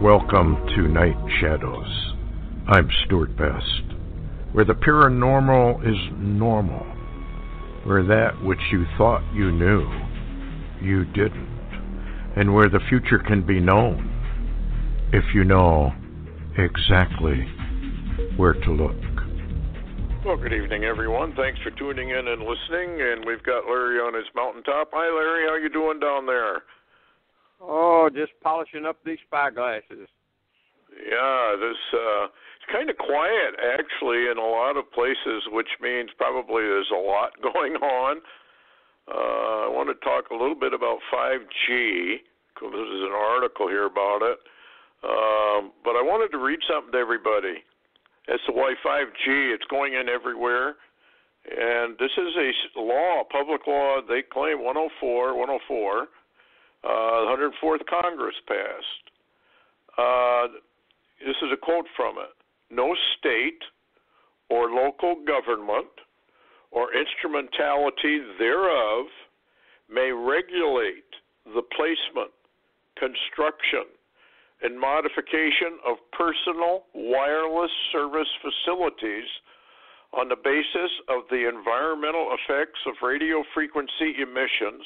Welcome to Night Shadows. I'm Stewart Best, where the paranormal is normal, where that which you thought you knew, you didn't, and where the future can be known if you know exactly where to look. Well, good evening, everyone. Thanks for tuning in and listening. And we've got Larry on his mountaintop. Hi, Larry. How you doing down there? Oh, just polishing up these spyglasses. Yeah, it's kind of quiet, actually, in a lot of places, which means probably there's a lot going on. I want to talk a little bit about 5G, because there's an article here about it. But I wanted to read something to everybody as to why 5G, it's going in everywhere. And this is a law, public law, they claim 104, the 104th Congress passed. This is a quote from it. No state or local government or instrumentality thereof may regulate the placement, construction, and modification of personal wireless service facilities on the basis of the environmental effects of radio frequency emissions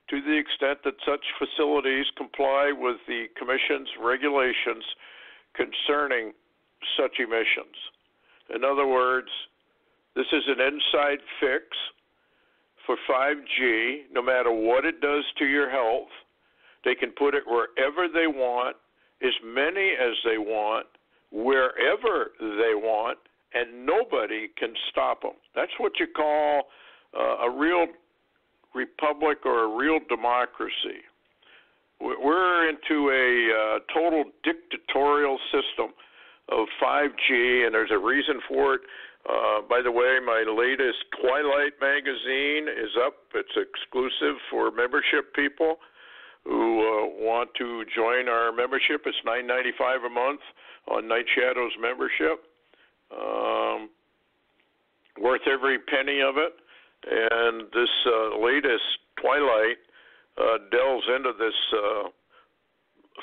to the extent that such facilities comply with the Commission's regulations concerning such emissions. In other words, this is an inside fix for 5G. No matter what it does to your health, they can put it wherever they want, as many as they want, wherever they want, and nobody can stop them. That's what you call a real republic or a real democracy. We're into a total dictatorial system of 5G, and there's a reason for it. By the way, my latest Twilight magazine is up. It's exclusive for membership people who want to join our membership. It's $9.95 a month on Night Shadows membership. Worth every penny of it. And this latest Twilight delves into this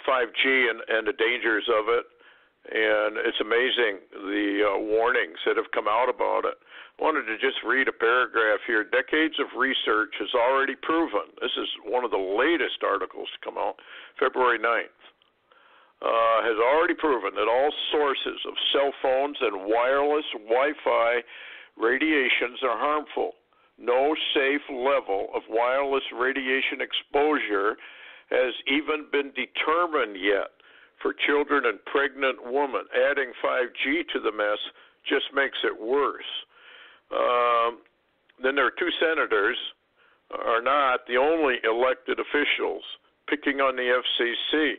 5G and the dangers of it, and it's amazing the warnings that have come out about it. I wanted to just read a paragraph here. Decades of research has already proven, this is one of the latest articles to come out, February 9th, has already proven that all sources of cell phones and wireless Wi-Fi radiations are harmful. No safe level of wireless radiation exposure has even been determined yet for children and pregnant women. Adding 5G to the mess just makes it worse. Then there are two senators are not the only elected officials picking on the FCC.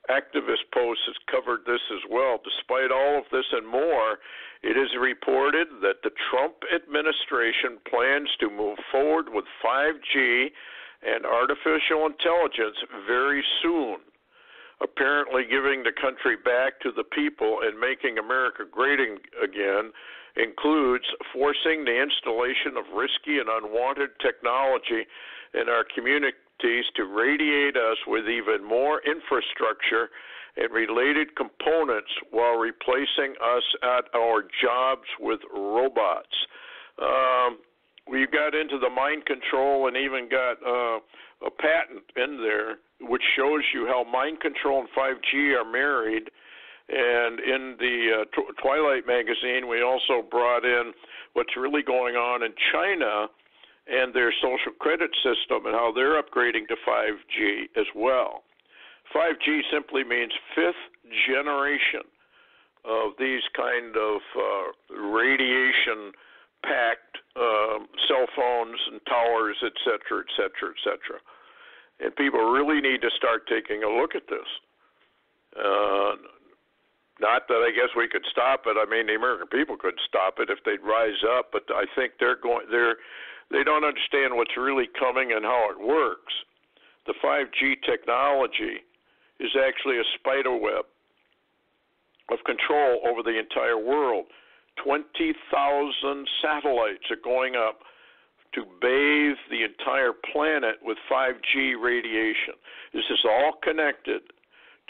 Activist Post has covered this as well. Despite all of this and more, it is reported that the Trump administration plans to move forward with 5G and artificial intelligence very soon, apparently giving the country back to the people and making America great again includes forcing the installation of risky and unwanted technology in our communities to radiate us with even more infrastructure and related components while replacing us at our jobs with robots. We got into the mind control and even got a patent in there which shows you how mind control and 5G are married. And in the Twilight magazine, we also brought in what's really going on in China and their social credit system and how they're upgrading to 5G as well. 5G simply means fifth generation of these kind of radiation-packed cell phones and towers, et cetera, et cetera, et cetera. And people really need to start taking a look at this. Not that I guess we could stop it. I mean, the American people could stop it if they'd rise up, but I think they don't understand what's really coming and how it works. The 5G technology is actually a spider web of control over the entire world. 20,000 satellites are going up to bathe the entire planet with 5G radiation. This is all connected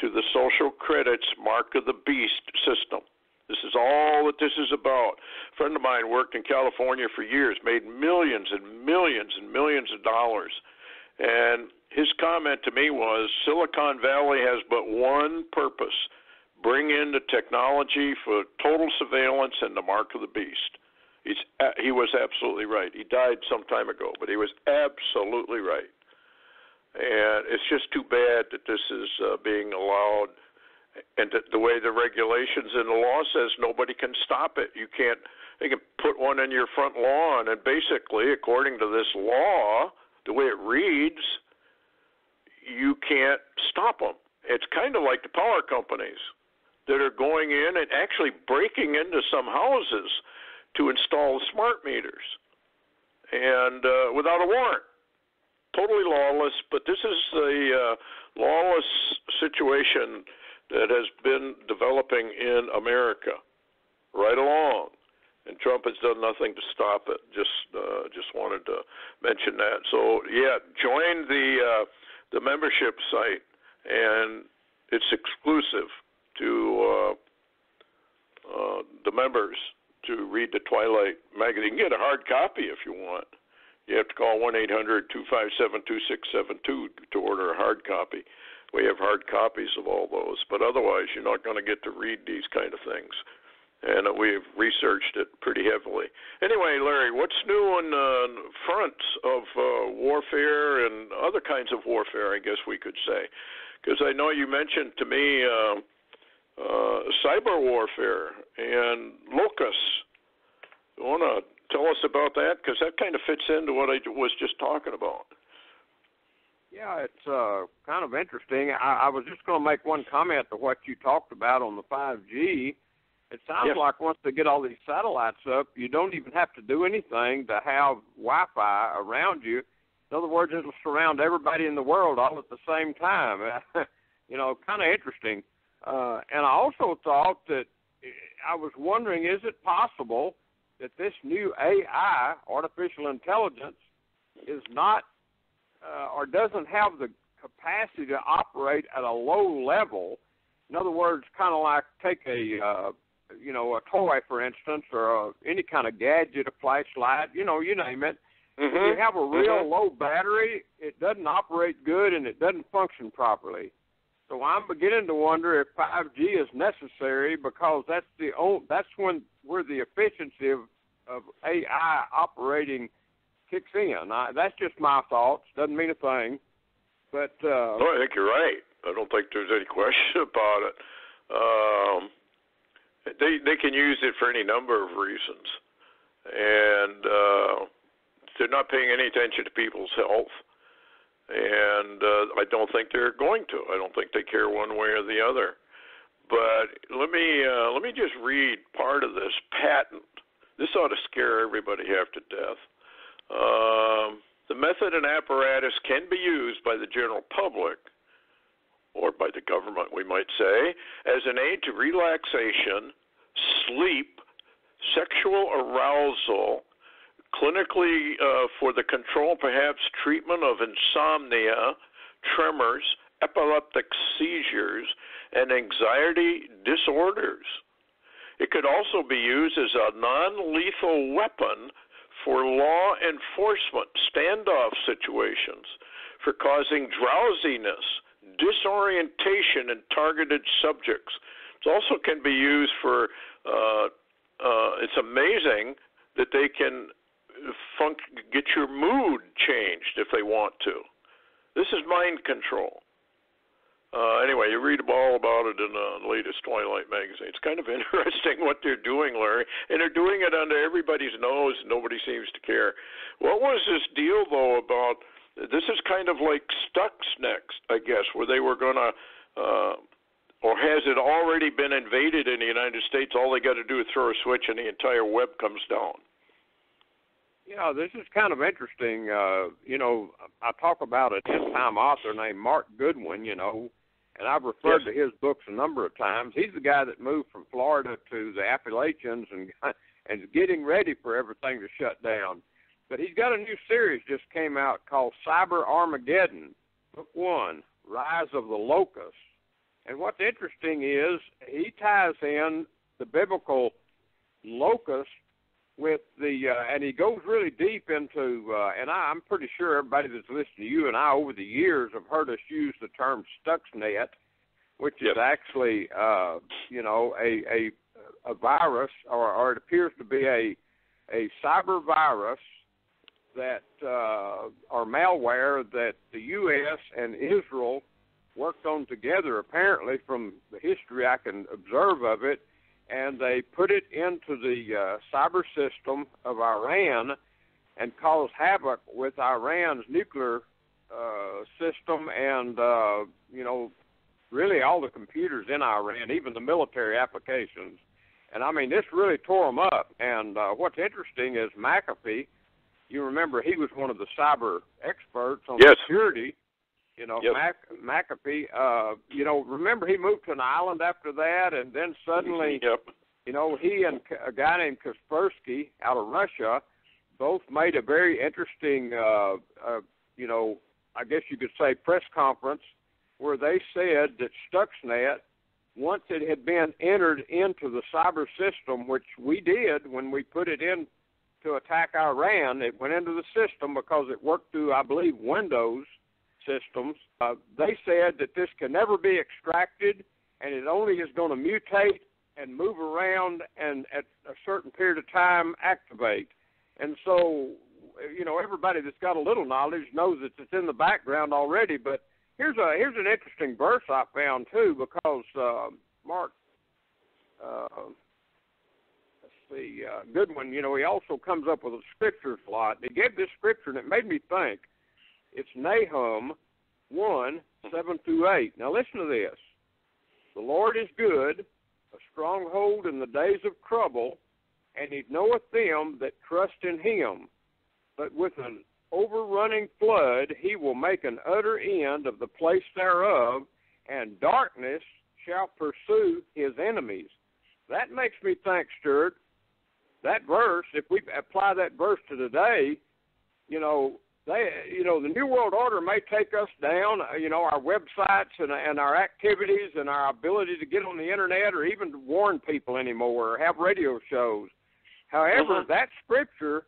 to the social credits mark of the beast system. This is all that this is about. A friend of mine worked in California for years, made millions and millions and millions of dollars. And his comment to me was, Silicon Valley has but one purpose: bring in the technology for total surveillance and the mark of the beast. He was absolutely right. He died some time ago, but he was absolutely right. And it's just too bad that this is being allowed, and that the way the regulations and the law says, nobody can stop it. They can put one in your front lawn, and basically, according to this law, the way it reads, you can't stop them. It's kind of like the power companies that are going in and actually breaking into some houses to install smart meters, and without a warrant. Totally lawless, but this is the lawless situation that has been developing in America right along, and Trump has done nothing to stop it. Just wanted to mention that. So yeah, join the membership site, and it's exclusive to the members to read the Twilight magazine. You can get a hard copy if you want. You have to call 1-800-257-2672 to order a hard copy. We have hard copies of all those, but otherwise you're not going to get to read these kind of things. And we've researched it pretty heavily. Anyway, Larry, what's new on fronts of warfare and other kinds of warfare, I guess we could say? Because I know you mentioned to me cyber warfare and locusts. You want to tell us about that? Because that kind of fits into what I was just talking about. Yeah, it's kind of interesting. I was just going to make one comment to what you talked about on the 5G. It sounds like once they get all these satellites up, you don't even have to do anything to have Wi-Fi around you. In other words, it'll surround everybody in the world all at the same time. Kind of interesting. And I also thought that I was wondering, is it possible that this new AI, artificial intelligence, is not or doesn't have the capacity to operate at a low level? In other words, kind of like take a toy, for instance, or any kind of gadget, a flashlight, you name it. Mm-hmm. If you have a real low battery, it doesn't operate good and it doesn't function properly. So I'm beginning to wonder if 5G is necessary, because that's where the efficiency of AI operating kicks in. That's just my thoughts. Doesn't mean a thing. But no, I think you're right. I don't think there's any question about it. They can use it for any number of reasons, and they're not paying any attention to people's health. And I don't think they're going to. I don't think they care one way or the other. But let me just read part of this patent. This ought to scare everybody half to death. The method and apparatus can be used by the general public, or by the government, we might say, as an aid to relaxation, sleep, sexual arousal, clinically for the control, perhaps treatment of insomnia, tremors, epileptic seizures, and anxiety disorders. It could also be used as a non-lethal weapon for law enforcement standoff situations, for causing drowsiness, disorientation in targeted subjects. It also can be used for, it's amazing that they can get your mood changed if they want to. This is mind control. Anyway, you read all about it in the latest Twilight magazine. It's kind of interesting what they're doing, Larry, and they're doing it under everybody's nose. Nobody seems to care. What was this deal, though, about this is kind of like Stuxnet, I guess, where they were going to, or has it already been invaded in the United States? All they got to do is throw a switch and the entire web comes down. Yeah, this is kind of interesting. I talk about an end-time author named Mark Goodwin, and I've referred to his books a number of times. He's the guy that moved from Florida to the Appalachians and getting ready for everything to shut down. But he's got a new series just came out called Cyber Armageddon, Book 1, Rise of the Locusts. And what's interesting is he ties in the biblical locust with the, and he goes really deep into, and I'm pretty sure everybody that's listened to you and I over the years have heard us use the term Stuxnet, which is actually, you know, a virus, or it appears to be a cyber virus that, or malware that the U.S. and Israel worked on together, apparently, from the history I can observe of it, and they put it into the cyber system of Iran and caused havoc with Iran's nuclear system and, you know, really all the computers in Iran, even the military applications. And, I mean, this really tore them up. And what's interesting is McAfee, you remember he was one of the cyber experts on security. You know, McAfee, you know, remember he moved to an island after that, and then suddenly, you know, he and a guy named Kaspersky out of Russia both made a very interesting, you know, I guess you could say press conference where they said that Stuxnet, once it had been entered into the cyber system, which we did when we put it in to attack Iran, it went into the system because it worked through, I believe, Windows systems. They said that this can never be extracted, and it only is going to mutate and move around and at a certain period of time activate. And so, you know, everybody that's got a little knowledge knows that it's in the background already. But here's an interesting verse I found, too, because, Mark, let's see, Goodwin, you know, he also comes up with the scriptures a lot. He gave this scripture, and it made me think. It's Nahum 1:7-8. Now listen to this. The Lord is good, a stronghold in the days of trouble, and he knoweth them that trust in him. But with an overrunning flood he will make an utter end of the place thereof, and darkness shall pursue his enemies. That makes me think, Stewart, that verse, if we apply that verse to today, you know, the New World Order may take us down, you know, our websites and our activities and our ability to get on the Internet or even to warn people anymore or have radio shows. However, that scripture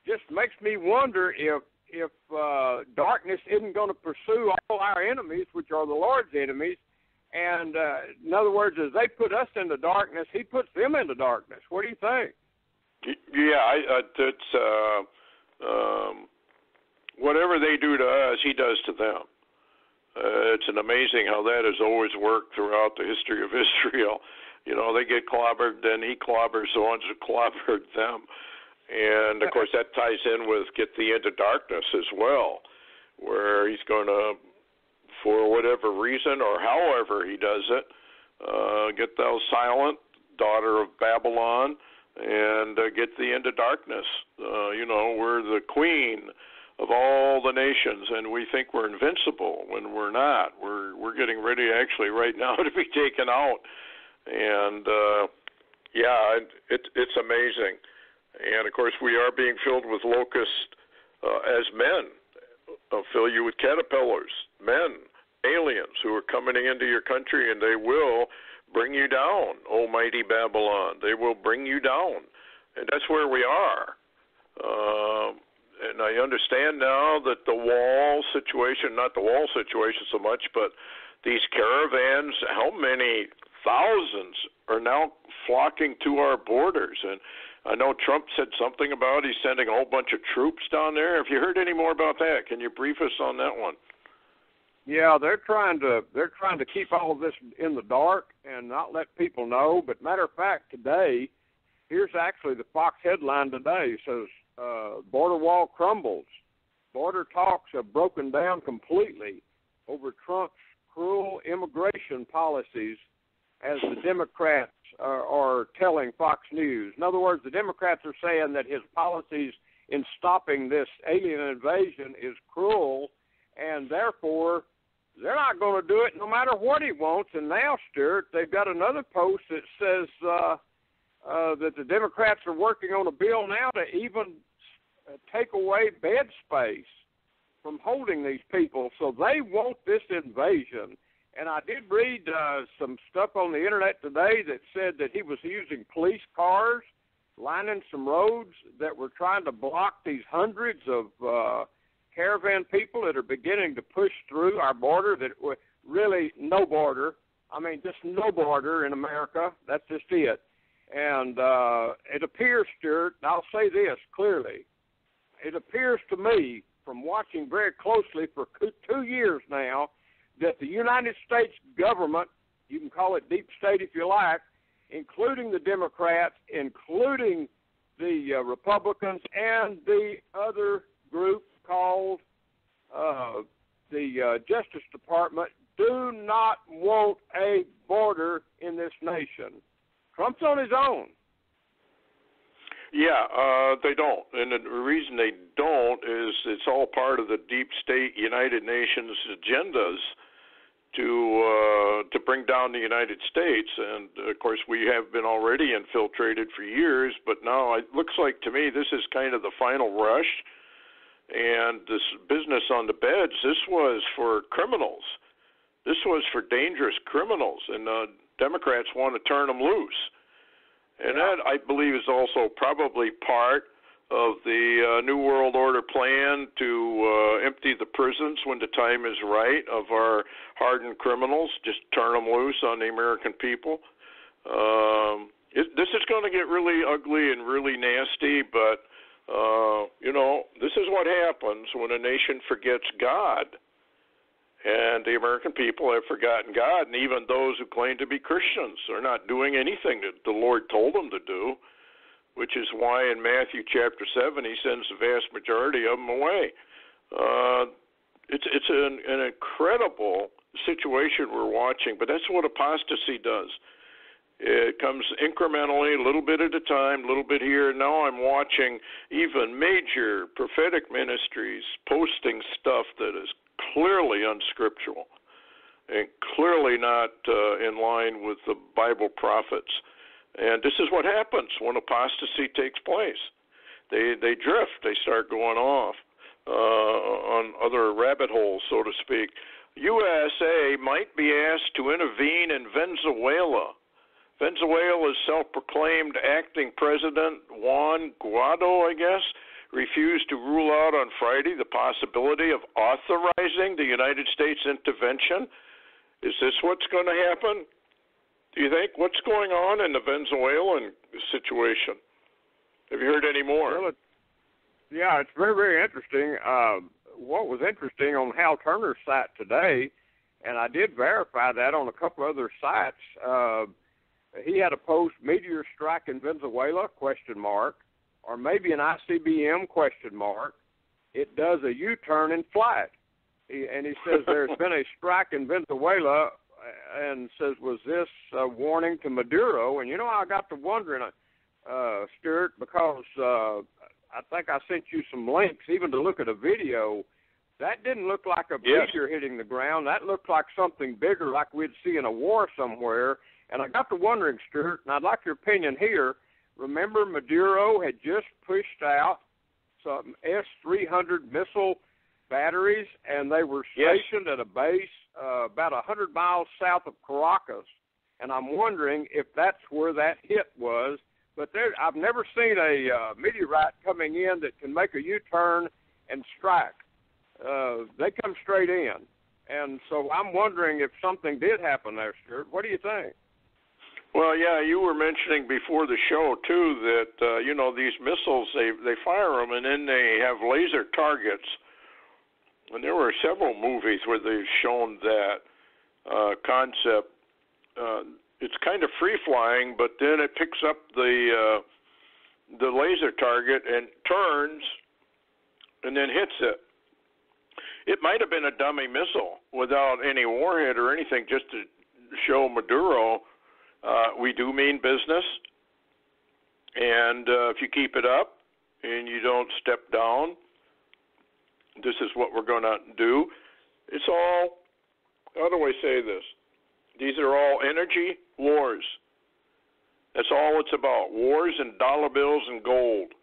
just makes me wonder if darkness isn't going to pursue all our enemies, which are the Lord's enemies. And in other words, as they put us into darkness, he puts them into darkness. What do you think? Yeah, it's... whatever they do to us, he does to them. It's an amazing how that has always worked throughout the history of Israel. You know, they get clobbered, then he clobbers the ones who clobbered them. And, of course, that ties in with get thee into darkness as well, where he's going to, for whatever reason or however he does it, get thou silent, daughter of Babylon, and get thee into darkness. You know, we're the queen of all the nations, and we think we're invincible when we're not. We're getting ready actually right now to be taken out. And, yeah, it's amazing. And, of course, we are being filled with locusts as men. I'll fill you with caterpillars, men, aliens who are coming into your country, and they will bring you down, almighty Babylon. They will bring you down. And that's where we are. And I understand now that the wall situation, not the wall situation so much, but these caravans, how many thousands are now flocking to our borders? And I know Trump said something about he's sending a whole bunch of troops down there. Have you heard any more about that? Can you brief us on that one? Yeah, they're trying to keep all of this in the dark and not let people know. But matter of fact, today, here's actually the Fox headline today. It says, border wall crumbles. Border talks have broken down completely over Trump's cruel immigration policies, as the Democrats are telling Fox News. In other words, the Democrats are saying that his policies in stopping this alien invasion is cruel, and therefore they're not going to do it no matter what he wants. And now, Stewart, they've got another post that says that the Democrats are working on a bill now to even take away bed space from holding these people. So they want this invasion. And I did read some stuff on the internet today that said that he was using police cars lining some roads that were trying to block these hundreds of caravan people that are beginning to push through our border, that were really no border. I mean, just no border in America. That's just it. And it appears, Stewart, and I'll say this clearly, it appears to me from watching very closely for 2 years now that the United States government, you can call it deep state if you like, including the Democrats, including the Republicans, and the other group called the Justice Department, do not want a border in this nation. Trump's on his own. Yeah, they don't. And the reason they don't is it's all part of the deep state United Nations agendas to bring down the United States. And, of course, we have been already infiltrated for years, but now it looks like to me this is kind of the final rush. And this business on the beds, this was for criminals. This was for dangerous criminals, and Democrats want to turn them loose. And that, I believe, is also probably part of the New World Order plan to empty the prisons when the time is right of our hardened criminals, just turn them loose on the American people. This is going to get really ugly and really nasty, but, this is what happens when a nation forgets God. And the American people have forgotten God, and even those who claim to be Christians are not doing anything that the Lord told them to do, which is why in Matthew chapter 7 he sends the vast majority of them away. It's an incredible situation we're watching, but that's what apostasy does. It comes incrementally, a little bit at a time, a little bit here. Now I'm watching even major prophetic ministries posting stuff that is clearly unscriptural and clearly not in line with the Bible prophets. And this is what happens when apostasy takes place. They drift. They start going off on other rabbit holes, so to speak. USA might be asked to intervene in Venezuela. Venezuela's self-proclaimed acting president, Juan Guaido, I guess, refused to rule out on Friday the possibility of authorizing the United States intervention. Is this what's going to happen? Do you think? What's going on in the Venezuelan situation? Have you heard any more? Well, it's very, very interesting. What was interesting on Hal Turner's site today, and I did verify that on a couple other sites, he had a post, Meteor strike in Venezuela, ? Or maybe an ICBM ? It does a U-turn in flight. And he says there's been a strike in Venezuela, and says, was this a warning to Maduro? And, I got to wondering, Stewart, because I think I sent you some links, even to look at a video. That didn't look like a meteor hitting the ground. That looked like something bigger, like we'd see in a war somewhere. And I got to wondering, Stewart, and I'd like your opinion here. Remember, Maduro had just pushed out some S-300 missile batteries, and they were stationed at a base about 100 miles south of Caracas. And I'm wondering if that's where that hit was. But I've never seen a meteorite coming in that can make a U-turn and strike. They come straight in. And so I'm wondering if something did happen there, Stewart. What do you think? Well, yeah, you were mentioning before the show, too, that, these missiles, they fire them, and then they have laser targets. And there were several movies where they've shown that concept. It's kind of free-flying, but then it picks up the laser target and turns and then hits it. It might have been a dummy missile without any warhead or anything, just to show Maduro we do mean business, and if you keep it up and you don't step down, this is what we're going to do. It's all, how do I say this? These are all energy wars. That's all it's about, wars and dollar bills and gold.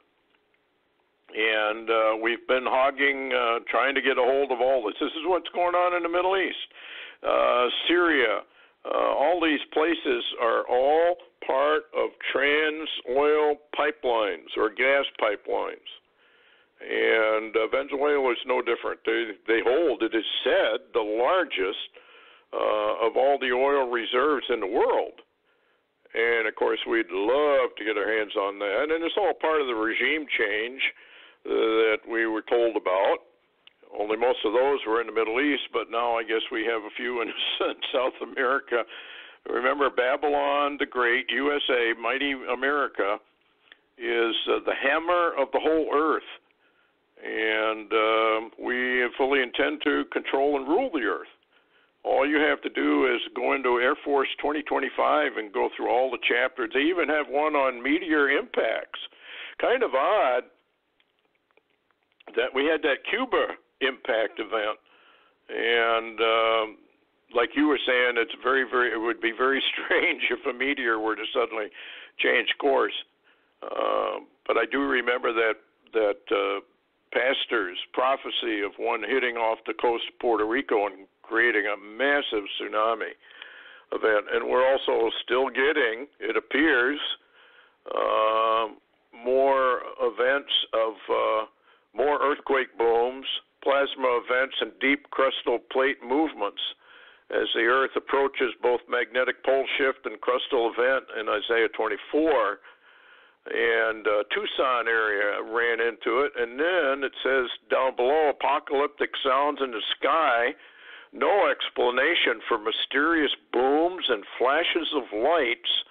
And we've been hogging, trying to get a hold of all this. This is what's going on in the Middle East. Syria. All these places are all part of trans-oil pipelines or gas pipelines. And Venezuela is no different. They hold, it is said, the largest of all the oil reserves in the world. And, of course, we'd love to get our hands on that. And it's all part of the regime change that we were told about. Only most of those were in the Middle East, but now I guess we have a few in South America. Remember, Babylon the Great, USA, mighty America, is the hammer of the whole earth. And we fully intend to control and rule the earth. All you have to do is go into Air Force 2025 and go through all the chapters. They even have one on meteor impacts. Kind of odd that we had that Cuba impact event. And like you were saying, it would be very strange if a meteor were to suddenly change course. But I do remember that pastor's prophecy of one hitting off the coast of Puerto Rico and creating a massive tsunami event. And we're also still getting, it appears, more events of more earthquake booms, plasma events, and deep crustal plate movements as the Earth approaches both magnetic pole shift and crustal event in Isaiah 24. And Tucson area ran into it. And then it says down below, apocalyptic sounds in the sky, no explanation for mysterious booms and flashes of lights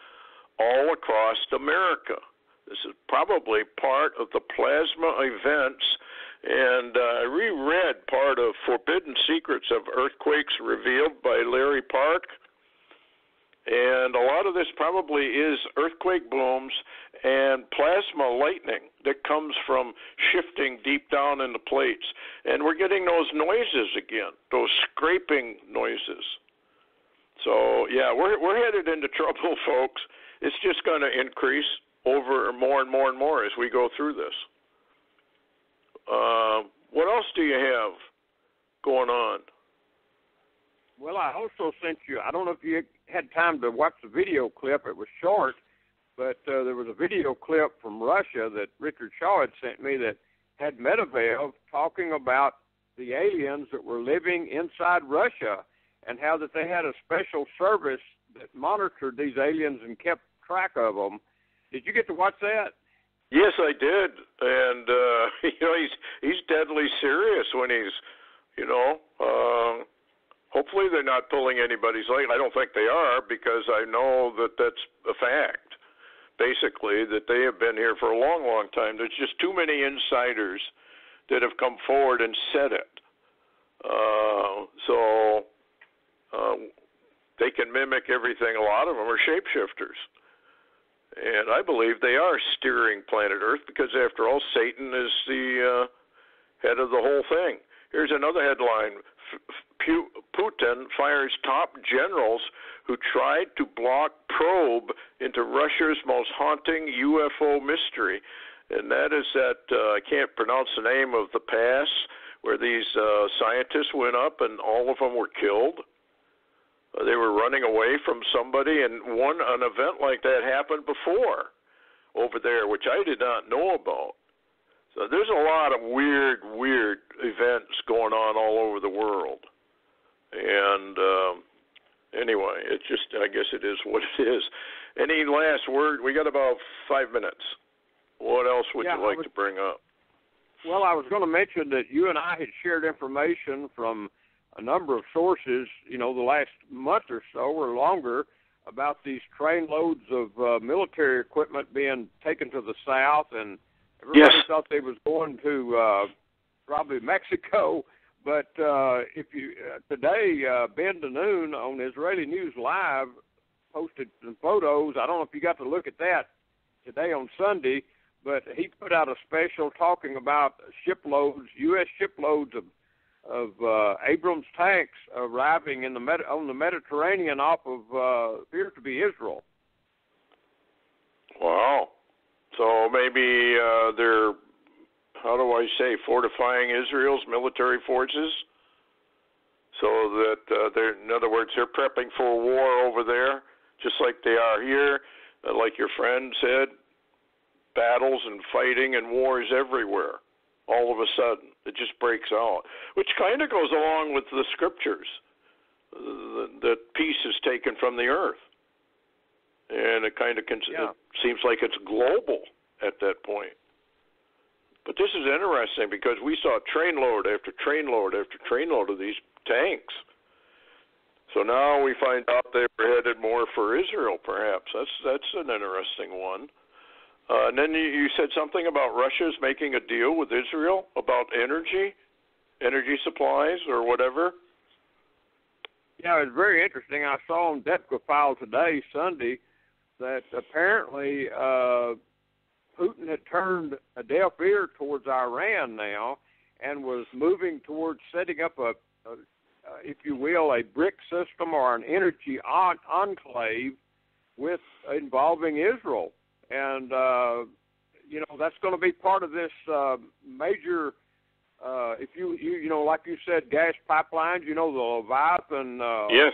all across America. This is probably part of the plasma events. And I reread part of Forbidden Secrets of Earthquakes Revealed by Larry Park. And a lot of this probably is earthquake booms and plasma lightning that comes from shifting deep down in the plates. And we're getting those noises again, those scraping noises. So, yeah, we're headed into trouble, folks. It's just going to increase over more and more and more as we go through this. What else do you have going on? Well, I also sent you, I don't know if you had time to watch the video clip. It was short, but there was a video clip from Russia that Richard Shaw had sent me that had Medvedev talking about the aliens that were living inside Russia and how that they had a special service that monitored these aliens and kept track of them. Did you get to watch that? Yes, I did. And, he's deadly serious when he's, hopefully they're not pulling anybody's leg. I don't think they are, because I know that that's a fact, basically, that they have been here for a long, long time. There's just too many insiders that have come forward and said it. So they can mimic everything. A lot of them are shapeshifters. And I believe they are steering planet Earth because, after all, Satan is the head of the whole thing. Here's another headline. Putin fires top generals who tried to block probe into Russia's most haunting UFO mystery. And that is that, I can't pronounce the name of the pass, where these scientists went up and all of them were killed. They were running away from somebody, and an event like that happened before over there, which I did not know about. So there's a lot of weird events going on all over the world. And anyway, it's just, I guess it is what it is. Any last word? We got about 5 minutes. What else would you like to bring up? Well, I was going to mention that you and I had shared information from a number of sources, the last month or so or longer, about these train loads of military equipment being taken to the south, and everybody thought they was going to probably Mexico. But if you today, Ben DeNoon on Israeli News Live posted some photos. I don't know if you got to look at that today on Sunday, but he put out a special talking about shiploads, U.S. shiploads of Abrams tanks arriving on the Mediterranean off of appears to be Israel. Wow. So maybe they're, how do I say, fortifying Israel's military forces so that in other words, they're prepping for a war over there, just like they are here. Like your friend said, battles and fighting and wars everywhere. All of a sudden, it just breaks out, which kind of goes along with the scriptures, that peace is taken from the earth. And it kind of it seems like it's global at that point. But this is interesting because we saw trainload after trainload after trainload of these tanks. So now we find out they were headed more for Israel, perhaps. That's an interesting one. And then you said something about Russia's making a deal with Israel about energy supplies or whatever. Yeah, it's very interesting. I saw on Detka File today, Sunday, that apparently Putin had turned a deaf ear towards Iran now and was moving towards setting up a if you will, a brick system or an energy enclave with involving Israel. And, that's going to be part of this major, if you know, like you said, gas pipelines, the Leviathan yes.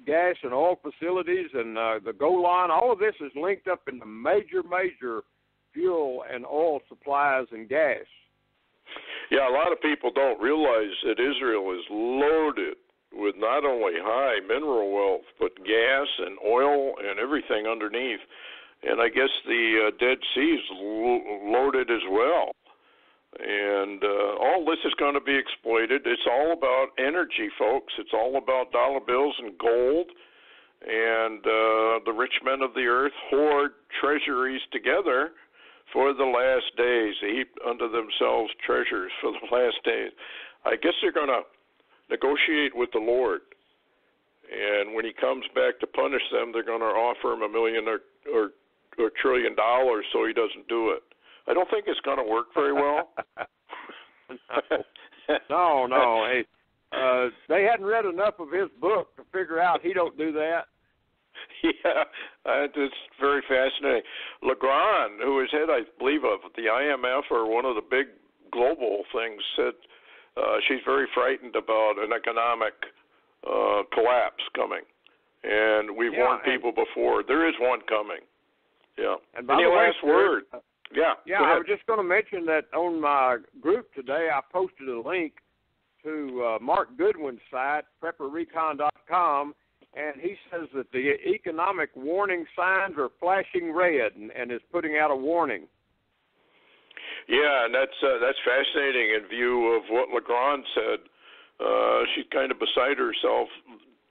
Gas and oil facilities and the Golan, all of this is linked up into major fuel and oil supplies and gas. Yeah, a lot of people don't realize that Israel is loaded with not only high mineral wealth, but gas and oil and everything underneath. And I guess the Dead Sea is loaded as well. And all this is going to be exploited. It's all about energy, folks. It's all about dollar bills and gold. And the rich men of the earth hoard treasuries together for the last days. They heap unto themselves treasures for the last days. I guess they're going to negotiate with the Lord. And when he comes back to punish them, they're going to offer him $1 million or $1 trillion so he doesn't do it. I don't think it's going to work very well. No. Hey, they hadn't read enough of his book to figure out he don't do that. Yeah, it's very fascinating. Legrand, who is head, I believe, of the IMF or one of the big global things, said she's very frightened about an economic collapse coming. And we've warned people before. There is one coming. Yeah. And by Any the way, last word? Yeah, I was just going to mention that on my group today, I posted a link to Mark Goodwin's site, prepperrecon.com, and he says that the economic warning signs are flashing red and is putting out a warning. Yeah, and that's fascinating in view of what Legrand said. She's kind of beside herself,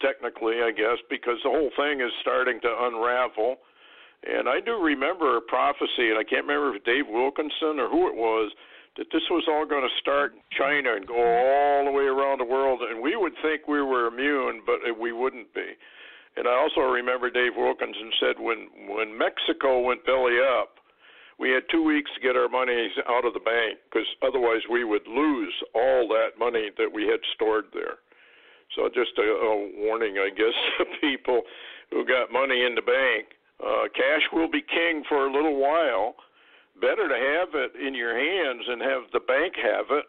technically, I guess, because the whole thing is starting to unravel. And I do remember a prophecy, and I can't remember if Dave Wilkinson or who it was, that this was all going to start in China and go all the way around the world, and we would think we were immune, but we wouldn't be. And I also remember Dave Wilkinson said when Mexico went belly up, we had 2 weeks to get our money out of the bank because otherwise we would lose all that money that we had stored there. So just a warning, I guess, to people who got money in the bank. Cash will be king for a little while. Better to have it in your hands and have the bank have it.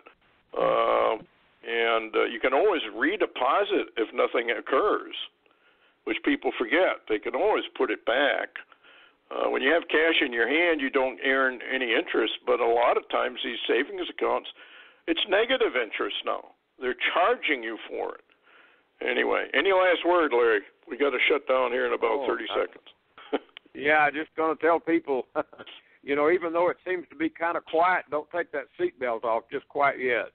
And you can always redeposit if nothing occurs, which people forget. They can always put it back. When you have cash in your hand, you don't earn any interest, but a lot of times these savings accounts, it's negative interest now. They're charging you for it. Anyway, any last word, Larry? We got to shut down here in about 30 seconds. Yeah, just going to tell people, even though it seems to be kind of quiet, don't take that seatbelt off just quite yet.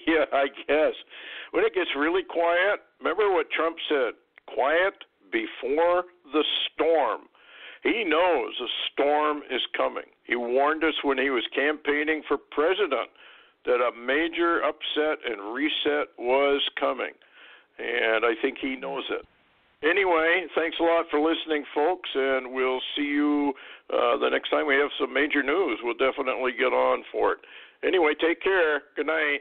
Yeah, I guess. When it gets really quiet, remember what Trump said, quiet before the storm. He knows a storm is coming. He warned us when he was campaigning for president that a major upset and reset was coming, and I think he knows it. Anyway, thanks a lot for listening, folks, and we'll see you the next time we have some major news. We'll definitely get on for it. Anyway, take care. Good night.